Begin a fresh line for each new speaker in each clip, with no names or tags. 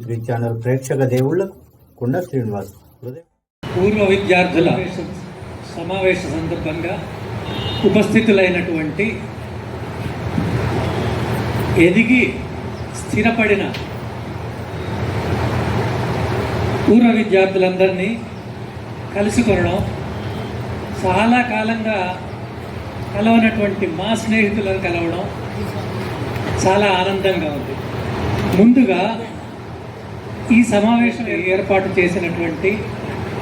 Truth channel ప్రేక్షక దేవుళ్లకు కొండ శ్రీనివాస్
పూర్వ విద్యార్థుల సమావేశ సందర్భంగా ఉపస్థితులైనటువంటి ఎదిగి స్థిరపడిన పూర్వ విద్యార్థులందరినీ కలుసుకొనడం, చాలా కాలంగా కలవనటువంటి మా స్నేహితులను కలవడం చాలా ఆనందంగా ఉంది. ముందుగా ఈ సమావేశం ఏర్పాటు చేసినటువంటి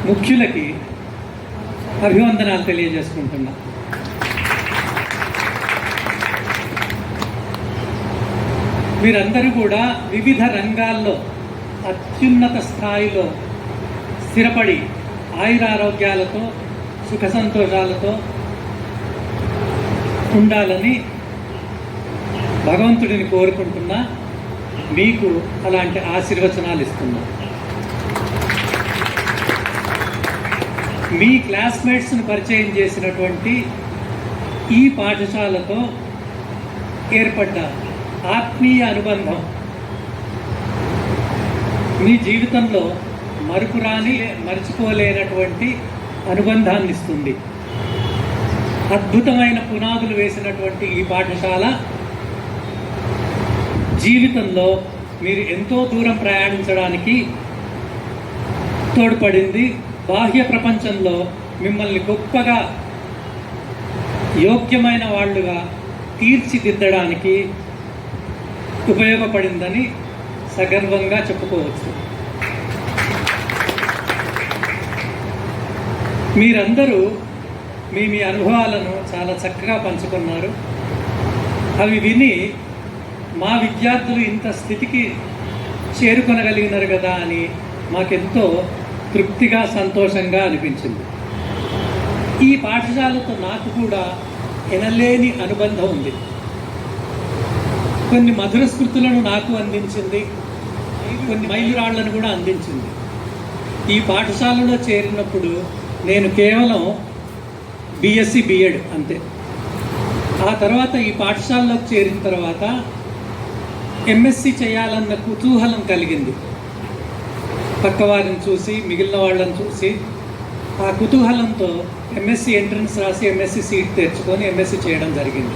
ముఖ్యులకి అభివందనాలు తెలియజేసుకుంటున్నా. మీరందరూ కూడా వివిధ రంగాల్లో అత్యున్నత స్థాయిలో స్థిరపడి ఆయురారోగ్యాలతో సుఖ సంతోషాలతో ఉండాలని భగవంతుడిని కోరుకుంటున్నా. మీకు అలాంటి ఆశీర్వచనాలు ఇస్తున్నా. మీ క్లాస్మేట్స్ను పరిచయం చేసినటువంటి ఈ పాఠశాలతో ఏర్పడ్డ ఆత్మీయ అనుబంధం మీ జీవితంలో మరుపురాని మర్చిపోలేనటువంటి అనుబంధాన్ని ఇస్తుంది. అద్భుతమైన పునాదులు వేసినటువంటి ఈ పాఠశాల జీవితంలో మీరు ఎంతో దూరం ప్రయాణించడానికి తోడ్పడింది. బాహ్య ప్రపంచంలో మిమ్మల్ని గొప్పగా యోగ్యమైన వాళ్ళుగా తీర్చిదిద్దడానికి ఉపయోగపడిందని సగర్వంగా చెప్పుకోవచ్చు. మీరందరూ మీ అనుభవాలను చాలా చక్కగా పంచుకున్నారు. అవి విని మా విద్యార్థులు ఇంత స్థితికి చేరుకొనగలిగినారు కదా అని మాకెంతో తృప్తిగా సంతోషంగా అనిపించింది. ఈ పాఠశాలతో నాకు కూడా ఎనలేని అనుబంధం ఉంది. కొన్ని మధుర స్మృతులను నాకు అందించింది, కొన్ని మైలురాళ్లను కూడా అందించింది. ఈ పాఠశాలలో చేరినప్పుడు నేను కేవలం BSc B.Ed అంతే. ఆ తర్వాత ఈ పాఠశాలలోకి చేరిన తర్వాత MSc చేయాలన్న కుతూహలం కలిగింది. పక్కవారిని చూసి, మిగిలిన వాళ్ళని చూసి ఆ కుతూహలంతో MSc ఎంట్రన్స్ రాసి MSc సీట్ తెచ్చుకొని MSc చేయడం జరిగింది.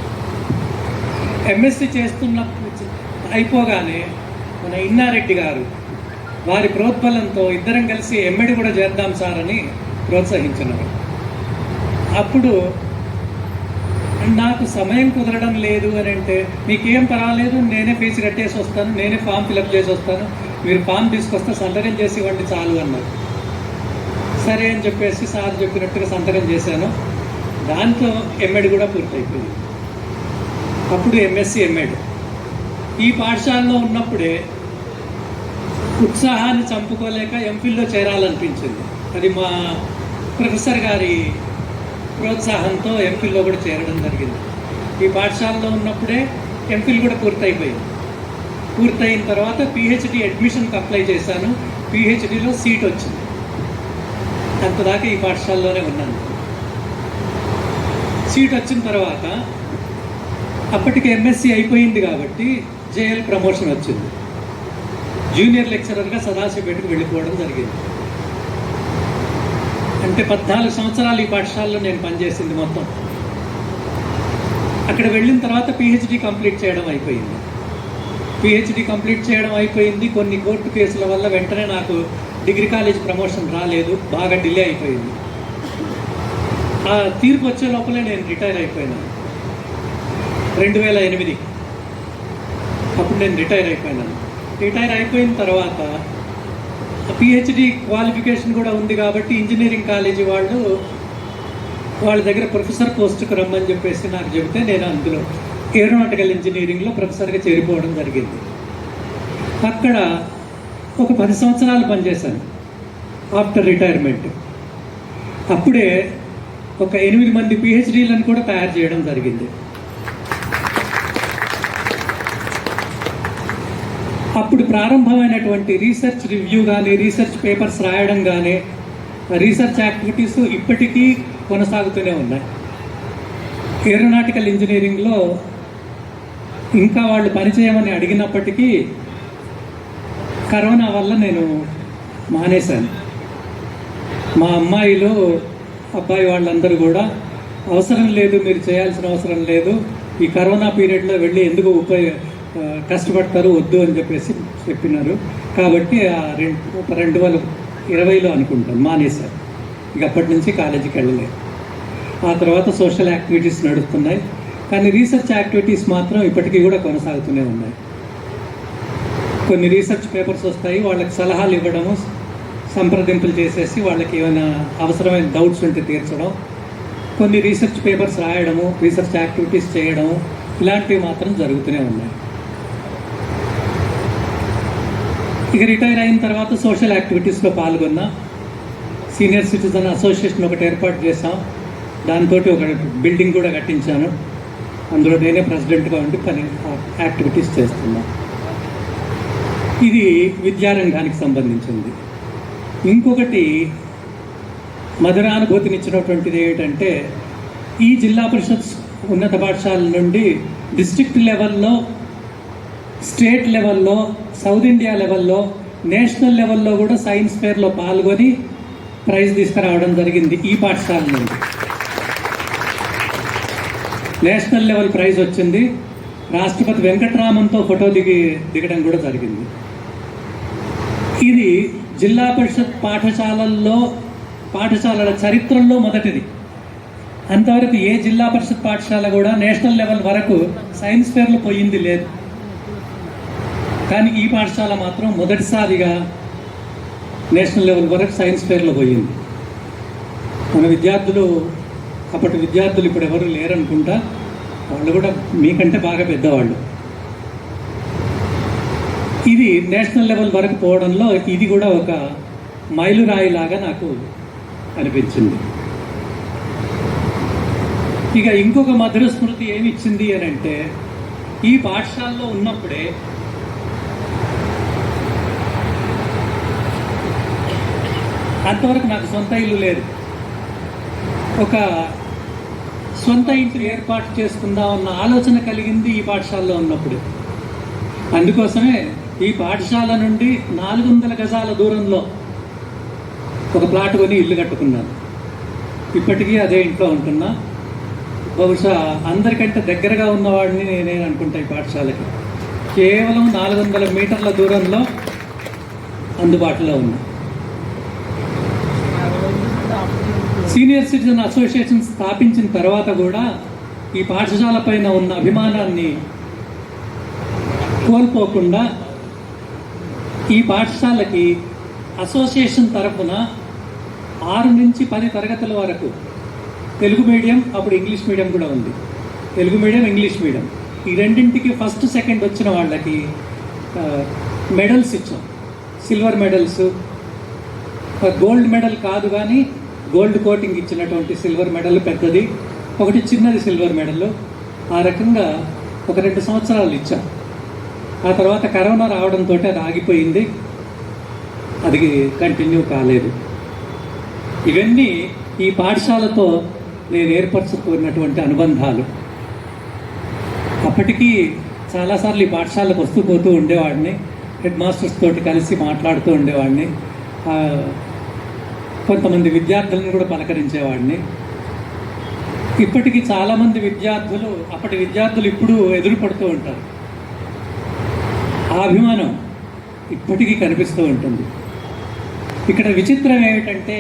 MSc అయిపోగానే మన ఇన్నారెడ్డి గారు వారి ప్రోద్బలంతో ఇద్దరం కలిసి MD కూడా చేద్దాం సార్ అని ప్రోత్సహించినారు. అప్పుడు నాకు సమయం కుదరడం లేదు అని అంటే, మీకేం పర్వాలేదు, నేనే ఫీజు కట్టేసి వస్తాను, నేనే ఫామ్ ఫిలప్ చేసి వస్తాను, మీరు ఫామ్ తీసుకొస్తే సంతకం చేసి ఇవ్వండి చాలు అన్నారు. సరే అని చెప్పేసి సార్ చెప్పినట్టుగా సంతకం చేశాను. దాంతో MD కూడా పూర్తయిపోయింది. అప్పుడు MSc M.Ed. ఈ పాఠశాలలో ఉన్నప్పుడే ఉత్సాహాన్ని చంపుకోలేక MPhilలో చేరాలనిపించింది. అది మా ప్రొఫెసర్ గారి ప్రోత్సాహంతో MPhilలో కూడా చేరడం జరిగింది. ఈ పాఠశాలలో ఉన్నప్పుడే MPhil కూడా పూర్తయిపోయింది. పూర్తయిన తర్వాత PhD అడ్మిషన్కి అప్లై చేశాను. PhDలో సీట్ వచ్చింది. అంతదాకా ఈ పాఠశాలలోనే ఉన్నాను. సీట్ వచ్చిన తర్వాత అప్పటికి MSc అయిపోయింది కాబట్టి JL ప్రమోషన్ వచ్చింది. జూనియర్ లెక్చరర్గా సదాశివపేటకు వెళ్ళిపోవడం జరిగింది. అంటే 14 సంవత్సరాలు ఈ పాఠశాలలో నేను పనిచేసింది మొత్తం. అక్కడ వెళ్ళిన తర్వాత PhD కంప్లీట్ చేయడం అయిపోయింది. PhD కంప్లీట్ చేయడం అయిపోయింది. కొన్ని కోర్టు కేసుల వల్ల వెంటనే నాకు డిగ్రీ కాలేజ్ ప్రమోషన్ రాలేదు, బాగా డిలే అయిపోయింది. ఆ తీర్పు వచ్చే లోపలే నేను రిటైర్ అయిపోయినాను. 2008 అప్పుడు నేను రిటైర్ అయిపోయినాను. రిటైర్ అయిపోయిన తర్వాత PhD క్వాలిఫికేషన్ కూడా ఉంది కాబట్టి ఇంజనీరింగ్ కాలేజీ వాళ్ళ దగ్గర ప్రొఫెసర్ పోస్ట్కి రమ్మని చెప్పేసి నాకు చెబితే నేను అందులో ఏరోనాటికల్ ఇంజనీరింగ్లో ప్రొఫెసర్గా చేరిపోవడం జరిగింది. అక్కడ ఒక 10 సంవత్సరాలు పనిచేశాను ఆఫ్టర్ రిటైర్మెంట్. అప్పుడే ఒక 8 మంది PhDలను కూడా తయారు చేయడం జరిగింది. అప్పుడు ప్రారంభమైనటువంటి రీసెర్చ్ రివ్యూ కానీ, రీసెర్చ్ పేపర్స్ రాయడం కానీ, రీసెర్చ్ యాక్టివిటీస్ ఇప్పటికీ కొనసాగుతూనే ఉన్నాయి. ఏరోనాటికల్ ఇంజనీరింగ్లో ఇంకా వాళ్ళు పనిచేయమని అడిగినప్పటికీ కరోనా వల్ల నేను మానేశాను. మా అమ్మాయిలు అబ్బాయి వాళ్ళందరూ కూడా అవసరం లేదు, మీరు చేయాల్సిన అవసరం లేదు, ఈ కరోనా పీరియడ్లో వెళ్ళి ఎందుకు కష్టపడతారు, వద్దు అని చెప్పేసి చెప్పినారు. కాబట్టి 2020లో అనుకుంటాను మానేశారు. ఇక అప్పటి నుంచి కాలేజీకి వెళ్ళలేదు. ఆ తర్వాత సోషల్ యాక్టివిటీస్ నడుస్తున్నాయి, కానీ రీసెర్చ్ యాక్టివిటీస్ మాత్రం ఇప్పటికీ కూడా కొనసాగుతూనే ఉన్నాయి. కొన్ని రీసెర్చ్ పేపర్స్ వస్తాయి, వాళ్ళకి సలహాలు ఇవ్వడము, సంప్రదింపులు చేసేసి వాళ్ళకి ఏమైనా అవసరమైన డౌట్స్ ఉంటే తీర్చడం, కొన్ని రీసెర్చ్ పేపర్స్ రాయడము, రీసెర్చ్ యాక్టివిటీస్ చేయడము, ఇలాంటివి మాత్రం జరుగుతూనే ఉన్నాయి. ఇక రిటైర్ అయిన తర్వాత సోషల్ యాక్టివిటీస్లో పాల్గొన్నా. సీనియర్ సిటిజన్ అసోసియేషన్ ఒకటి ఏర్పాటు చేశాం, దాంతో ఒక బిల్డింగ్ కూడా కట్టించాను. అందులో నేనే ప్రెసిడెంట్గా ఉండి పని యాక్టివిటీస్ చేస్తున్నా. ఇది విద్యారంగానికి సంబంధించింది. ఇంకొకటి మధురానుభూతినిచ్చినటువంటిది ఏమిటంటే, ఈ జిల్లా పరిషత్ ఉన్నత పాఠశాల నుండి డిస్ట్రిక్ట్ లెవెల్లో, స్టేట్ లెవెల్లో, సౌత్ ఇండియా లెవెల్లో, నేషనల్ లెవెల్లో కూడా సైన్స్ ఫేర్లో పాల్గొని ప్రైజ్ తీసుకురావడం జరిగింది. ఈ పాఠశాల నుండి నేషనల్ లెవెల్ ప్రైజ్ వచ్చింది. రాష్ట్రపతి వెంకటరామన్తో ఫోటో దిగడం కూడా జరిగింది. ఇది జిల్లా పరిషత్ పాఠశాలల చరిత్రలో మొదటిది. అంతవరకు ఏ జిల్లా పరిషత్ పాఠశాల కూడా నేషనల్ లెవెల్ వరకు సైన్స్ ఫేర్లో పోయింది లేదు. కానీ ఈ పాఠశాల మాత్రం మొదటిసారిగా నేషనల్ లెవెల్ వరకు సైన్స్ ఫేర్లో పోయింది. మన విద్యార్థులు, అప్పటి విద్యార్థులు ఇప్పుడు ఎవరు లేరనుకుంటా, వాళ్ళు కూడా మీకంటే బాగా పెద్దవాళ్ళు. ఇది నేషనల్ లెవెల్ వరకు పోవడంలో ఇది కూడా ఒక మైలురాయిలాగా నాకు అనిపించింది. ఇక ఇంకొక మధుర స్మృతి ఏమి ఇచ్చింది అని అంటే, ఈ పాఠశాలలో ఉన్నప్పుడే అంతవరకు నాకు సొంత ఇల్లు లేదు. ఒక సొంత ఇంటి ఏర్పాటు చేసుకుందామన్న ఆలోచన కలిగింది ఈ పాఠశాలలో ఉన్నప్పుడు. అందుకోసమే ఈ పాఠశాల నుండి 400 గజాల దూరంలో ఒక ప్లాట్ కొని ఇల్లు కట్టుకున్నాను. ఇప్పటికీ అదే ఇంట్లో ఉంటున్నా. బహుశా అందరికంటే దగ్గరగా ఉన్నవాడిని నేనే అనుకుంటా. ఈ పాఠశాలకి కేవలం 400 మీటర్ల దూరంలో అందుబాటులో ఉన్నా. సీనియర్ సిటిజన్ అసోసియేషన్ స్థాపించిన తర్వాత కూడా ఈ పాఠశాల పైన ఉన్న అభిమానాన్ని కోల్పోకుండా ఈ పాఠశాలకి అసోసియేషన్ తరఫున 6 నుంచి 10 తరగతుల వరకు తెలుగు మీడియం, అప్పుడు ఇంగ్లీష్ మీడియం కూడా ఉంది, తెలుగు మీడియం, ఇంగ్లీష్ మీడియం, ఈ రెండింటికి ఫస్ట్ సెకండ్ వచ్చిన వాళ్ళకి మెడల్స్ ఇచ్చాం. సిల్వర్ మెడల్స్, గోల్డ్ మెడల్ కాదు కానీ గోల్డ్ కోటింగ్ ఇచ్చినటువంటి సిల్వర్ మెడల్ పెద్దది, ఒకటి చిన్నది సిల్వర్ మెడల్. ఆ రకంగా ఒక 2 సంవత్సరాలు ఇచ్చాం. ఆ తర్వాత కరోనా రావడంతో అది ఆగిపోయింది, అది కంటిన్యూ కాలేదు. ఇవన్నీ ఈ పాఠశాలతో నేను ఏర్పరచుకున్నటువంటి అనుబంధాలు. అప్పటికీ చాలాసార్లు ఈ పాఠశాలకు వస్తూ పోతూ ఉండేవాడిని, హెడ్ మాస్టర్స్ తోటి కలిసి మాట్లాడుతూ ఉండేవాడిని, కొంతమంది విద్యార్థులను కూడా పలకరించేవాడిని. ఇప్పటికీ చాలామంది విద్యార్థులు, అప్పటి విద్యార్థులు ఇప్పుడు ఎదురు పడుతూ ఉంటారు. ఆ అభిమానం ఇప్పటికీ కనిపిస్తూ ఉంటుంది. ఇక్కడ విచిత్రం ఏమిటంటే,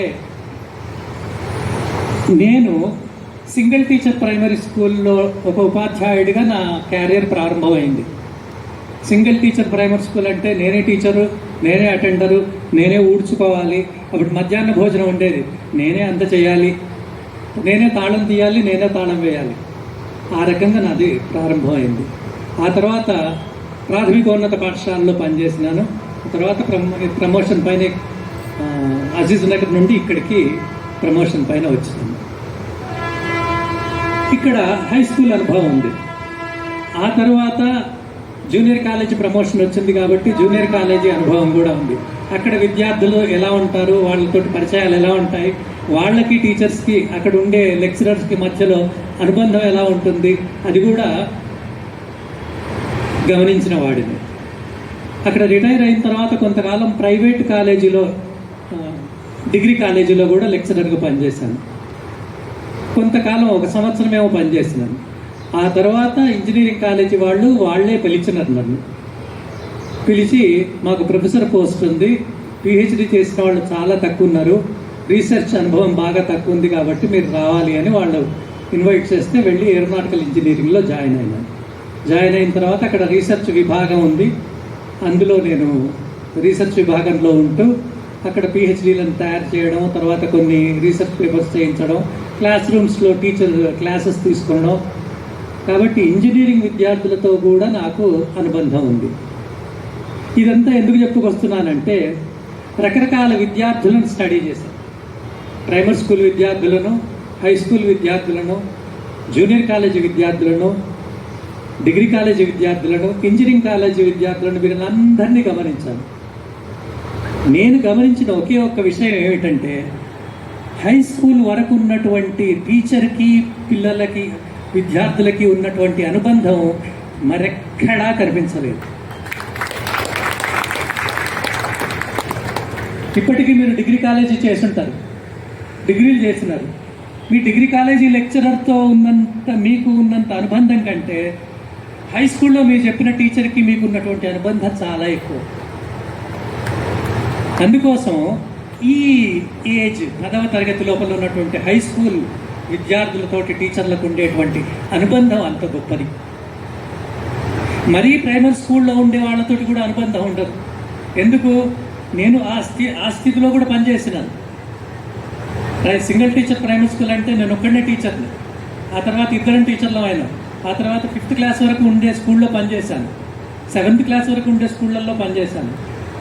నేను సింగిల్ టీచర్ ప్రైమరీ స్కూల్లో ఒక ఉపాధ్యాయుడిగా నా క్యారియర్ ప్రారంభమైంది. సింగిల్ టీచర్ ప్రైమరీ స్కూల్ అంటే నేనే టీచరు, నేనే అటెండరు, నేనే ఊడ్చుకోవాలి. అప్పుడు మధ్యాహ్న భోజనం ఉండేది, నేనే అంత చేయాలి, నేనే తాళం తీయాలి, నేనే తాళం వేయాలి. ఆ రకంగా నాది ప్రారంభమైంది. ఆ తర్వాత ప్రాథమికోన్నత పాఠశాలలో పనిచేసినాను. తర్వాత ప్రమోషన్ పైన అజీజ్ నగర్ నుండి ఇక్కడికి ప్రమోషన్ పైన వచ్చినాను. ఇక్కడ హై స్కూల్ అనుభవం ఉంది. ఆ తర్వాత జూనియర్ కాలేజీ ప్రమోషన్ వచ్చింది కాబట్టి జూనియర్ కాలేజీ అనుభవం కూడా ఉంది. అక్కడ విద్యార్థులు ఎలా ఉంటారు, వాళ్ళతో పరిచయాలు ఎలా ఉంటాయి, వాళ్ళకి టీచర్స్కి, అక్కడ ఉండే లెక్చరర్స్కి మధ్యలో అనుబంధం ఎలా ఉంటుంది, అది కూడా గమనించిన వాడిని. అక్కడ రిటైర్ అయిన తర్వాత కొంతకాలం ప్రైవేట్ కాలేజీలో, డిగ్రీ కాలేజీలో కూడా లెక్చరర్గా పనిచేశాను. కొంతకాలం 1 సంవత్సరమేమో పనిచేసినాను. ఆ తర్వాత ఇంజనీరింగ్ కాలేజీ వాళ్ళే పిలిచినారు నన్ను. పిలిచి మాకు ప్రొఫెసర్ పోస్ట్ ఉంది, పిహెచ్డి చేసిన వాళ్ళు చాలా తక్కువ ఉన్నారు, రీసెర్చ్ అనుభవం బాగా తక్కువ ఉంది కాబట్టి మీరు రావాలి అని వాళ్ళు ఇన్వైట్ చేస్తే వెళ్ళి ఏరోనాటికల్ ఇంజనీరింగ్లో జాయిన్ అయినాను. జాయిన్ అయిన తర్వాత అక్కడ రీసెర్చ్ విభాగం ఉంది. అందులో నేను రీసెర్చ్ విభాగంలో ఉంటూ అక్కడ పిహెచ్డీలను తయారు చేయడం, తర్వాత కొన్ని రీసెర్చ్ పేపర్స్ చేయించడం, క్లాస్ రూమ్స్లో టీచర్ క్లాసెస్ తీసుకోవడం. కాబట్టి ఇంజనీరింగ్ విద్యార్థులతో కూడా నాకు అనుబంధం ఉంది. ఇదంతా ఎందుకు చెప్పుకొస్తున్నానంటే రకరకాల విద్యార్థులను స్టడీ చేశాను. ప్రైమరీ స్కూల్ విద్యార్థులను, హై స్కూల్ విద్యార్థులను, జూనియర్ కాలేజీ విద్యార్థులను, డిగ్రీ కాలేజీ విద్యార్థులను, ఇంజనీరింగ్ కాలేజీ విద్యార్థులను, వీళ్ళందరినీ గమనించాను. నేను గమనించిన ఒకే ఒక్క విషయం ఏమిటంటే హై స్కూల్ వరకు ఉన్నటువంటి టీచర్కి, పిల్లలకి, విద్యార్థులకి ఉన్నటువంటి అనుబంధం మరెక్కడా కనిపించలేదు. ఇప్పటికీ మీరు డిగ్రీ కాలేజీ చేసుంటారు, డిగ్రీలు చేసినారు. మీ డిగ్రీ కాలేజీ లెక్చరర్తో మీకు ఉన్నంత అనుబంధం కంటే హై స్కూల్లో మీరు చెప్పిన టీచర్కి మీకు ఉన్నటువంటి అనుబంధం చాలా ఎక్కువ. అందుకోసం ఈ ఏజ్ 10వ తరగతి లోపల ఉన్నటువంటి హై స్కూల్ విద్యార్థులతోటి టీచర్లకు ఉండేటువంటి అనుబంధం అంత గొప్పది. మరీ ప్రైమరీ స్కూల్లో ఉండే వాళ్ళతోటి కూడా అనుబంధం ఉండదు. ఎందుకు? నేను ఆ స్థితిలో కూడా పనిచేసినాను. సింగిల్ టీచర్ ప్రైమరీ స్కూల్ అంటే నేను ఒక్కడనే టీచర్ని, ఆ తర్వాత 2 టీచర్లు అయినా, ఆ తర్వాత 5th క్లాస్ వరకు ఉండే స్కూల్లో పనిచేశాను, 7th క్లాస్ వరకు ఉండే స్కూళ్ళల్లో పనిచేశాను,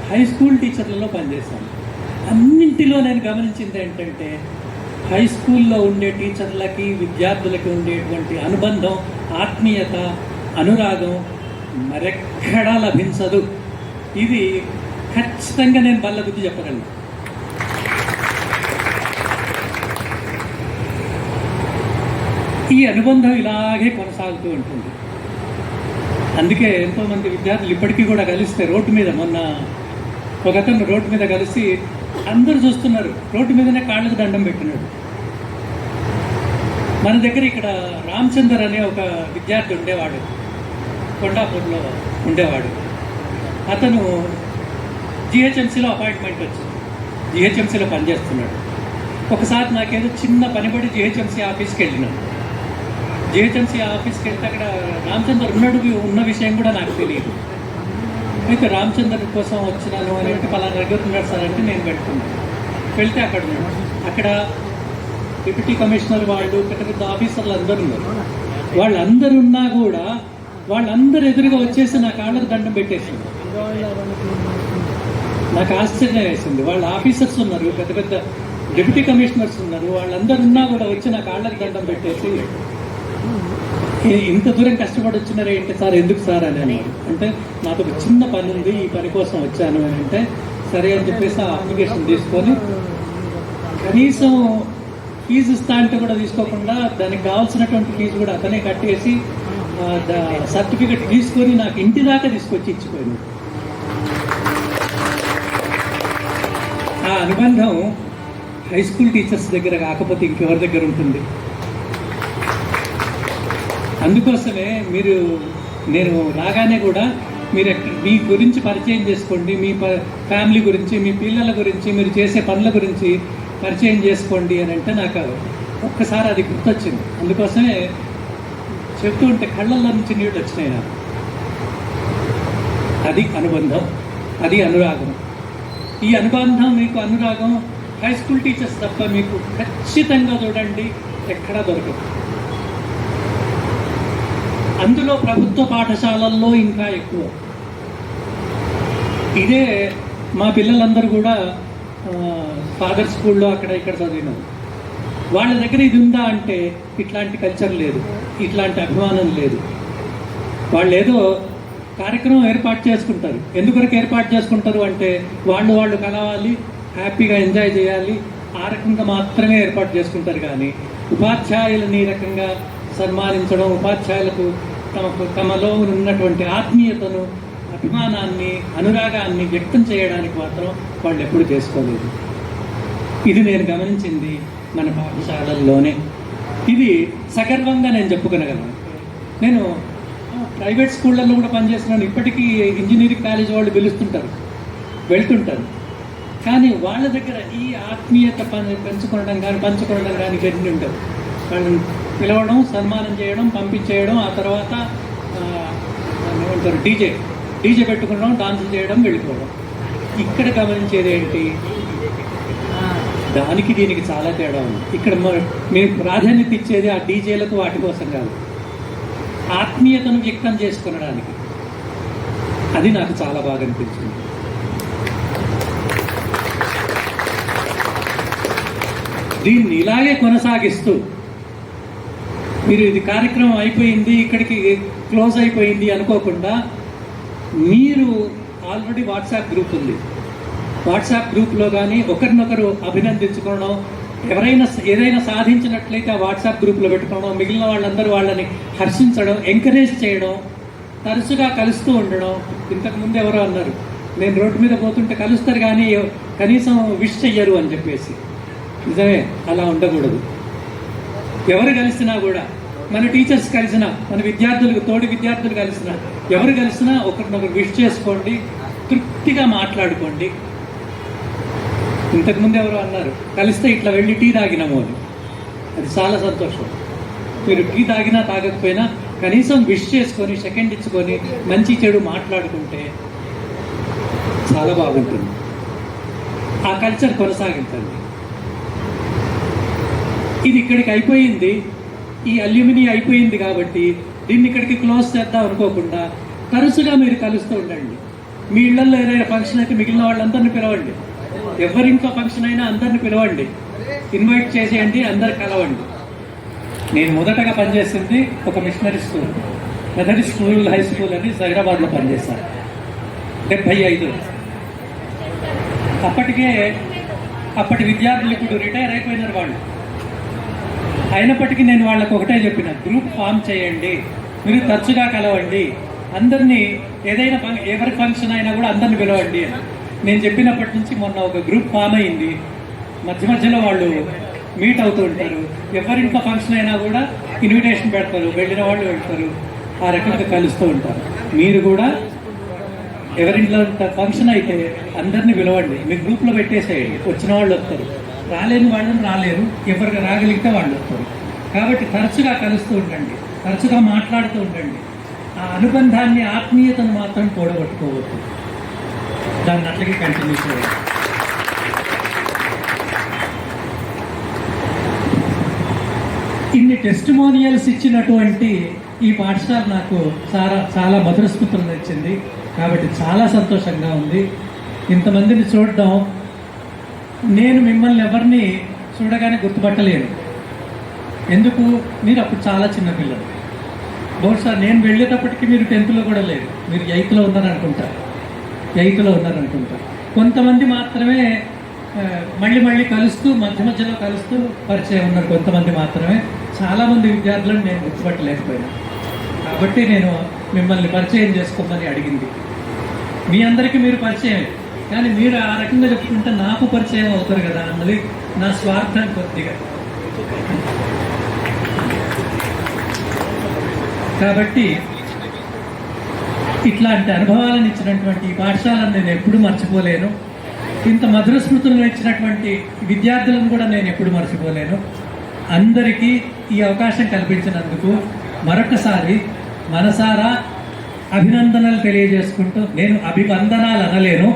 హై స్కూల్ టీచర్లలో పనిచేశాను. అన్నింటిలో నేను గమనించింది ఏంటంటే హై స్కూల్లో ఉండే టీచర్లకి, విద్యార్థులకి ఉండేటువంటి అనుబంధం, ఆత్మీయత, అనురాగం మరెక్కడా లభించదు. ఇది ఖచ్చితంగా నేను బల్లగుద్ది చెప్పగలను. ఈ అనుబంధం ఇలాగే కొనసాగుతూ ఉంటుంది. అందుకే ఎంతోమంది విద్యార్థులు ఇప్పటికీ కూడా కలిస్తే రోడ్డు మీద, మొన్న ఒకతను రోడ్డు మీద కలిసి అందరూ చూస్తున్నారు, రోడ్డు మీదనే కాళ్ళకు దండం పెట్టినాడు. మన దగ్గర ఇక్కడ రామచందర్ అనే ఒక విద్యార్థి ఉండేవాడు, కొండాపూర్లో ఉండేవాడు. అతను జిహెచ్ఎంసీలో అపాయింట్మెంట్ వచ్చింది, జిహెచ్ఎంసీలో పనిచేస్తున్నాడు. ఒకసారి నాకేదో చిన్న పనిపడి జిహెచ్ఎంసీ ఆఫీస్కి వెళ్ళినాను. జిహెచ్ఎంసీ ఆఫీస్కి వెళ్తే అక్కడ రామచందర్ ఉన్న విషయం కూడా నాకు తెలియదు. అయితే రామచందర్ కోసం వచ్చినాను అని అంటే పలానా దగ్గర ఉన్నాడు సార్ అంటే నేను వెళ్తే అక్కడ ఉన్నాడు. అక్కడ డిప్యూటీ కమిషనర్ వాళ్ళు, పెద్ద పెద్ద ఆఫీసర్లు అందరూ ఉన్నారు. వాళ్ళందరూ ఉన్నా కూడా వాళ్ళందరూ ఎదురుగా వచ్చేసి నా కాళ్ళకు దండం పెట్టేసింది. నాకు ఆశ్చర్యం వేసింది. వాళ్ళ ఆఫీసర్స్ ఉన్నారు, పెద్ద పెద్ద డిప్యూటీ కమిషనర్స్ ఉన్నారు, వాళ్ళందరూ ఉన్నా కూడా వచ్చి నా కాళ్ళకి దండం పెట్టేసి ఇంత దూరం కష్టపడి వచ్చినారే ఏంటి సార్, ఎందుకు సార్ అని అన్నారు. అంటే నాకు ఒక చిన్న పని ఉంది, ఈ పని కోసం వచ్చాను అని అంటే సరే అని చెప్పేసి ఆ అప్లికేషన్ తీసుకొని కనీసం ఫీజు ఇస్తా అంటే కూడా తీసుకోకుండా దానికి కావాల్సినటువంటి ఫీజు కూడా అతనే కట్టేసి సర్టిఫికెట్ తీసుకొని నాకు ఇంటి దాకా తీసుకొచ్చి ఇచ్చిపోయింది. ఆ అనుబంధం హై స్కూల్ టీచర్స్ దగ్గర కాకపోతే ఇంకెవరి దగ్గర ఉంటుంది? అందుకోసమే నేను రాగానే కూడా మీరు మీ గురించి పరిచయం చేసుకోండి, మీ ఫ్యామిలీ గురించి, మీ పిల్లల గురించి, మీరు చేసే పనుల గురించి పరిచయం చేసుకోండి అని అంటే నాకు ఒక్కసారి అది గుర్తొచ్చింది. అందుకోసమే చెప్తూ ఉంటే కళ్ళల్లో నుంచి నీళ్ళు వచ్చినాయి నాకు. అది అనుబంధం, అది అనురాగం. ఈ అనుబంధం, మీకు అనురాగం హై స్కూల్ టీచర్స్ తప్ప మీకు ఖచ్చితంగా చూడండి ఎక్కడా దొరకదు. అందులో ప్రభుత్వ పాఠశాలల్లో ఇంకా ఎక్కువ. ఇదే మా పిల్లలందరూ కూడా ఫాదర్ స్కూల్లో అక్కడ ఇక్కడ చదివినారు. వాళ్ళ దగ్గర ఇది ఉందా అంటే ఇట్లాంటి కల్చర్ లేదు, ఇట్లాంటి అభిమానం లేదు. వాళ్ళు ఏదో కార్యక్రమం ఏర్పాటు చేసుకుంటారు. ఎందుకొరకు ఏర్పాటు చేసుకుంటారు అంటే వాళ్ళు కలవాలి, హ్యాపీగా ఎంజాయ్ చేయాలి, ఆ రకంగా మాత్రమే ఏర్పాటు చేసుకుంటారు. కానీ ఉపాధ్యాయులని ఈ రకంగా సన్మానించడం, ఉపాధ్యాయులకు తమలో ఉన్నటువంటి ఆత్మీయతను అభిమానాన్ని, అనురాగాన్ని వ్యక్తం చేయడానికి మాత్రం వాళ్ళు ఎప్పుడు చేసుకోలేదు. ఇది నేను గమనించింది మన పాఠశాలల్లోనే. ఇది సగర్వంగా నేను చెప్పుకొనగలను. నేను ప్రైవేట్ స్కూళ్ళల్లో కూడా పనిచేస్తున్నాను. ఇప్పటికీ ఇంజనీరింగ్ కాలేజ్ వాళ్ళు పిలుస్తుంటారు, వెళ్తుంటారు. కానీ వాళ్ళ దగ్గర ఈ ఆత్మీయత పంచుకోవడం కానీ గట్టి ఉండదు. వాళ్ళని పిలవడం, సన్మానం చేయడం, పంపించేయడం, ఆ తర్వాత ఏమంటారు డీజే పెట్టుకోవడం, డాన్సులు చేయడం, వెళ్ళిపోవడం. ఇక్కడ గమనించేది ఏంటి, దానికి దీనికి చాలా తేడా ఉంది. ఇక్కడ మేము ప్రాధాన్యత ఇచ్చేది ఆ డీజేలకు వాటి కోసం కాదు, ఆత్మీయతను వ్యక్తం చేసుకునడానికి. అది నాకు చాలా బాగా అనిపించింది. దీన్ని ఇలాగే కొనసాగిస్తూ మీరు ఇది కార్యక్రమం అయిపోయింది, ఇక్కడికి క్లోజ్ అయిపోయింది అనుకోకుండా, మీరు ఆల్రెడీ వాట్సాప్ గ్రూప్ ఉంది. వాట్సాప్ గ్రూప్లో కానీ ఒకరినొకరు అభినందించుకోవడం, ఎవరైనా ఏదైనా సాధించినట్లయితే ఆ వాట్సాప్ గ్రూప్లో పెట్టుకోవడం, మిగిలిన వాళ్ళందరూ వాళ్ళని హర్షించడం, ఎంకరేజ్ చేయడం, తరచుగా కలుస్తూ ఉండడం. ఇంతకుముందు ఎవరో అన్నారు, నేను రోడ్డు మీద పోతుంటే కలుస్తారు కానీ కనీసం విష్ చెయ్యరు అని చెప్పేసి. నిజమే, అలా ఉండకూడదు. ఎవరు కలిసినా కూడా, మన టీచర్స్ కలిసినా, మన విద్యార్థులు, తోటి విద్యార్థులు కలిసినా, ఎవరు కలిసినా ఒకరినొకరు విష్ చేసుకోండి, తృప్తిగా మాట్లాడుకోండి. ఇంతకుముందు ఎవరో అన్నారు, కలిస్తే ఇట్లా వెళ్ళి టీ తాగినాము అని. అది చాలా సంతోషం. మీరు టీ తాగినా తాగకపోయినా కనీసం విష్ చేసుకొని, సెకండ్ ఇచ్చుకొని, మంచి చెడు మాట్లాడుకుంటే చాలా బాగుంటుంది. ఆ కల్చర్ కొనసాగించండి. ఇది ఇక్కడికి అయిపోయింది, ఈ అల్యూమిని అయిపోయింది కాబట్టి దీన్ని ఇక్కడికి క్లోజ్ చేద్దాం అనుకోకుండా తరచుగా మీరు కలుస్తూ ఉండండి. మీ ఇళ్లలో ఏదైనా ఫంక్షన్ అయితే మిగిలిన వాళ్ళందరినీ పిలవండి. ఎవరింట్లో ఫంక్షన్ అయినా అందరిని పిలవండి, ఇన్వైట్ చేసేయండి, అందరు కలవండి. నేను మొదటగా పనిచేసింది ఒక missionary school, Methodist school, high school అని హైదరాబాద్లో పనిచేశాను 75. అప్పటి విద్యార్థులు ఇప్పుడు రిటైర్ అయిపోయినారు వాళ్ళు. అయినప్పటికీ నేను వాళ్ళకు ఒకటే చెప్పిన, గ్రూప్ ఫామ్ చేయండి, మీరు తరచుగా కలవండి, అందరినీ ఏదైనా ఎవరి ఫంక్షన్ అయినా కూడా అందరిని పిలవండి అని నేను చెప్పినప్పటి నుంచి మొన్న ఒక గ్రూప్ ఫామ్ అయింది. మధ్యలో వాళ్ళు మీట్ అవుతూ ఉంటారు. ఎవరింట్లో ఫంక్షన్ అయినా కూడా ఇన్విటేషన్ పెడతారు, వెళ్ళిన వాళ్ళు వెళ్తారు, ఆ రకంగా కలుస్తూ ఉంటారు. మీరు కూడా ఎవరింట్లో ఫంక్షన్ అయితే అందరినీ పిలవండి, మీ గ్రూప్లో పెట్టేసేయండి. వచ్చిన వాళ్ళు వస్తారు, రాలేని వాళ్ళని రాలేరు, ఎవరికి రాగలిగితే వాళ్ళు వస్తారు. కాబట్టి తరచుగా కలుస్తూ ఉండండి, తరచుగా మాట్లాడుతూ ఉండండి. ఆ అనుబంధాన్ని, ఆత్మీయతను మాత్రం కూడగొట్టుకోవద్దు, దాన్ని అట్లాగే కంటిన్యూ చేయాలి. ఇన్ని టెస్టిమోనియల్స్ ఇచ్చినటువంటి ఈ పాఠశాల నాకు చాలా మధుర స్మృతులను ఇచ్చింది. కాబట్టి చాలా సంతోషంగా ఉంది ఇంతమందిని చూడడం. నేను మిమ్మల్ని ఎవరిని చూడగానే గుర్తుపట్టలేను. ఎందుకు? మీరు అప్పుడు చాలా చిన్నపిల్లలు. బహుశా నేను వెళ్ళేటప్పటికి మీరు 10th కూడా లేరు, మీరు 8th ఉన్నారనుకుంటా. కొంతమంది మాత్రమే మళ్ళీ కలుస్తూ మధ్యలో కలుస్తూ పరిచయం ఉన్నారు, కొంతమంది మాత్రమే. చాలామంది విద్యార్థులను నేను గుర్తుపట్టలేకపోయినా. కాబట్టి నేను మిమ్మల్ని పరిచయం చేసుకోమని అడిగింది. మీ అందరికీ మీరు పరిచయం, కానీ మీరు ఆ రకంగా చెప్పుకుంటే నాకు పరిచయం అవుతారు కదా అన్నది నా స్వార్థం కొద్దిగా. కాబట్టి ఇట్లాంటి అనుభవాలను ఇచ్చినటువంటి ఈ పాఠశాలను నేను ఎప్పుడూ మర్చిపోలేను. ఇంత మధుర స్మృతులను ఇచ్చినటువంటి విద్యార్థులను కూడా నేను ఎప్పుడు మర్చిపోలేను. అందరికీ ఈ అవకాశం కల్పించినందుకు మరొకసారి మనసారా అభినందనలు తెలియజేసుకుంటూ, నేను అభివందనాలు అనలేను,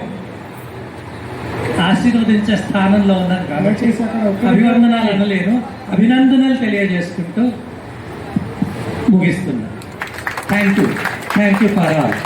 ఆశీర్వదించే స్థానంలో ఉన్నాను కాబట్టి అభివందనాలు అనలేను, అభినందనలు తెలియజేసుకుంటూ ముగిస్తున్నాను. Thank you for all.